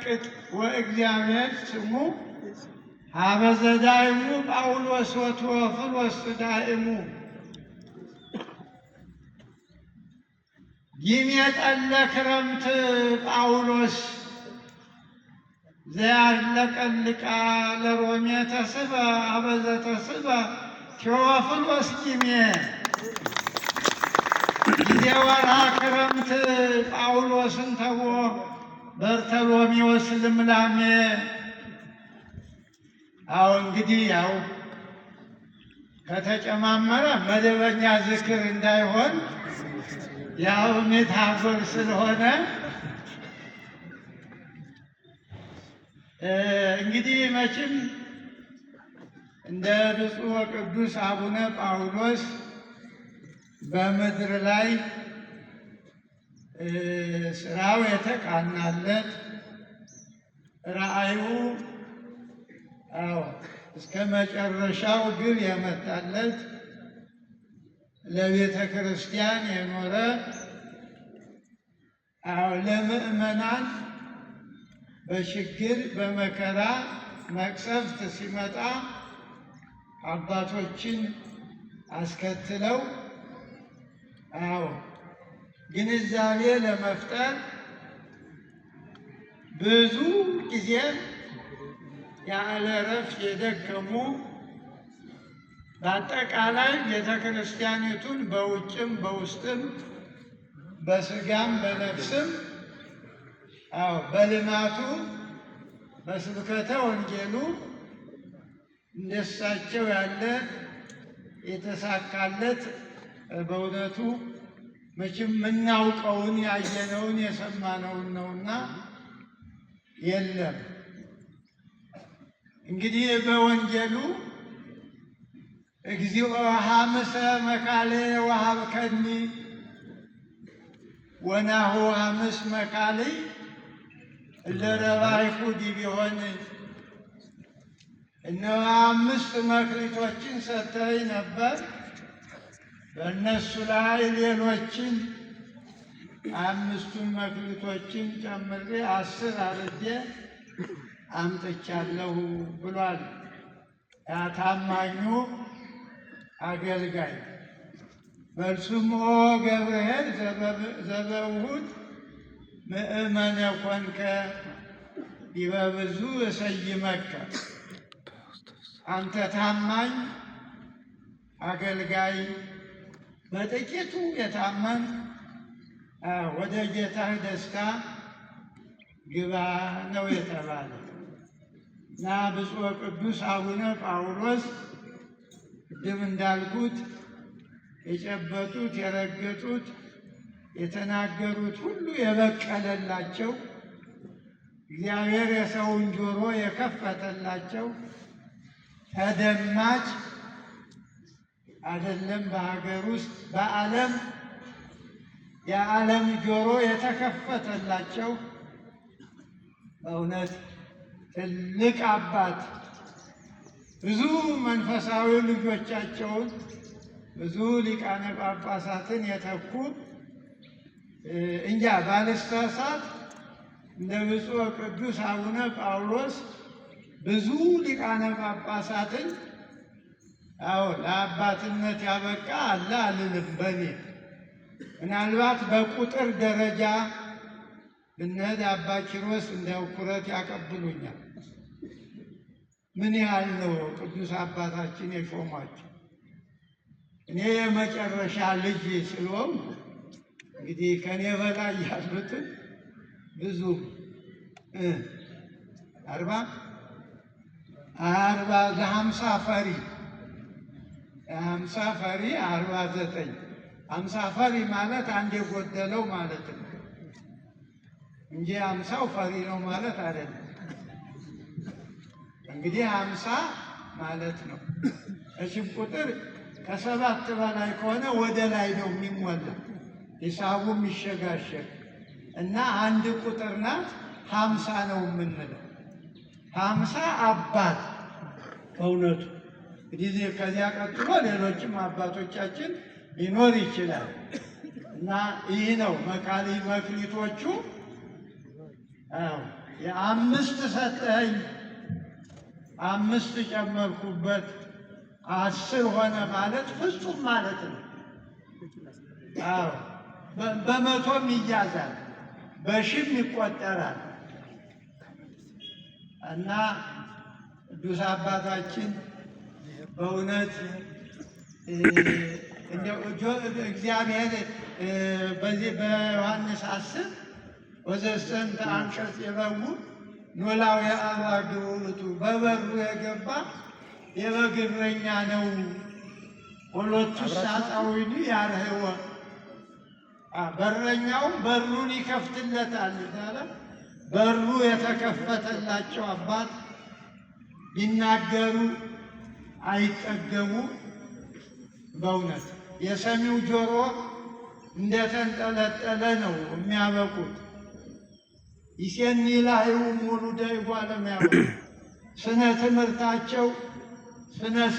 በቅጥ ወእግዚአብሔር ስሙ ሀበዘ ዳይሙ ጳውሎስ ወቴዎፍሎስ ዳይሙ ጊሜ ጠለ ክረምት ጳውሎስ ዘያለቀልቃ ለሮሜ ተስበ ሀበዘ ተስበ ቴዎፍሎስ ጊሜ ጊዜ ወርሃ ክረምት ጳውሎስን ተቦ በርተሎሜዎስ ልምላሜ። አዎ እንግዲህ ያው ከተጨማመረ መደበኛ ዝክር እንዳይሆን ያው ሜታፎር ስለሆነ እንግዲህ መቼም እንደ ብፁዕ ወቅዱስ አቡነ ጳውሎስ በምድር ላይ ስራው የተቃናለት ራእዩ እስከ መጨረሻው ግብ የመጣለት ለቤተ ክርስቲያን የኖረ ለምእመናን በችግር በመከራ መቅሰፍት ሲመጣ አባቶችን አስከትለው ግንዛቤ ለመፍጠር ብዙ ጊዜ ያለ እረፍት የደከሙ በአጠቃላይ ቤተ ክርስቲያኒቱን በውጭም በውስጥም በስጋም በነፍስም በልማቱ በስብከተ ወንጌሉ እንደሳቸው ያለ የተሳካለት በእውነቱ መቼም የምናውቀውን ያየነውን የሰማነውን ነውና የለም። እንግዲህ በወንጌሉ እግዚኦ ሐምሰ መካሌ ወሀብከኒ ወናሁ ሐምስ መካሌ ለረባይሁ ዲቢሆን እነሆ 5 መክሊቶችን ሰጥተኸኝ ነበር፣ በእነሱ ላይ ሌሎችን 5ቱን መክሊቶችን ጨምሬ 10 አድርጌ አምጥቻለሁ ብሏል ያ ታማኙ አገልጋይ። መልሱም ኦ ገብርኄር ዘበውሁድ ምእመነ ኮንከ ዲበ ብዙ እሰይመከ። አንተ ታማኝ አገልጋይ በጥቂቱ የታመን ወደ ጌታህ ደስታ ግባ ነው የተባለ እና ብፁዕ ቅዱስ አቡነ ጳውሎስ ቅድም እንዳልኩት የጨበጡት የረገጡት የተናገሩት ሁሉ የበቀለላቸው እግዚአብሔር የሰውን ጆሮ የከፈተላቸው ተደማጭ አይደለም በሀገር ውስጥ በዓለም የዓለም ጆሮ የተከፈተላቸው በእውነት ትልቅ አባት ብዙ መንፈሳዊ ልጆቻቸውን ብዙ ሊቃነ ጳጳሳትን የተኩ እንጃ ባልሳሳት እንደ ብፁዕ ቅዱስ አቡነ ጳውሎስ ብዙ ሊቃነ ጳጳሳትን ለአባትነት ያበቃ አለ አልልም። በኔ ምናልባት በቁጥር ደረጃ ብንሄድ አባ ኪሮስ እንዲያው ኩረት ያቀብሉኛል። ምን ያህል ነው ቅዱስ አባታችን የሾሟቸው? እኔ የመጨረሻ ልጅ ስለሆንኩ እንግዲህ ከኔ በላይ ያሉትን ብዙ 50 ፈሪ 49 50 ፈሪ ማለት አንድ የጎደለው ማለት ነው እንጂ 50 ፈሪ ነው ማለት አይደለም። እንግዲህ 50 ማለት ነው። እሺም ቁጥር ከ7 በላይ ከሆነ ወደ ላይ ነው የሚሞላ ሂሳቡ የሚሸጋሸግ እና አንድ ቁጥር ናት 50 ነው የምንለው። 50 አባት በእውነቱ እንግዲህ ከዚያ ቀጥሎ ሌሎችም አባቶቻችን ሊኖር ይችላል እና ይህ ነው መካሊ መክሊቶቹ የአምስት ሰጠኸኝ፣ 5 ጨመርኩበት 10 ሆነ ማለት ፍጹም ማለት ነው። አዎ በመቶም ይያዛል፣ በሺም ይቆጠራል። እና ቅዱስ አባታችን በእውነት እግዚአብሔር በዚህ በዮሐንስ 10 ወዘሰንተ አንቀጽ የበጉ ኖላዊ አባግዕ ውእቱ፣ በበሩ የገባ የበግ እረኛ ነው። ሁለቱ ሳጣዊኒ ያርህወ፣ በረኛውም በሩን ይከፍትለታል ይላል። በሩ የተከፈተላቸው አባት ቢናገሩ አይጠገቡ። በእውነት የሰሚው ጆሮ እንደተንጠለጠለ ነው የሚያበቁት። ይሴኒ ላህዩ ሙሉ ደይጓ ለሚያበቁ ስነ ትምህርታቸው ስነ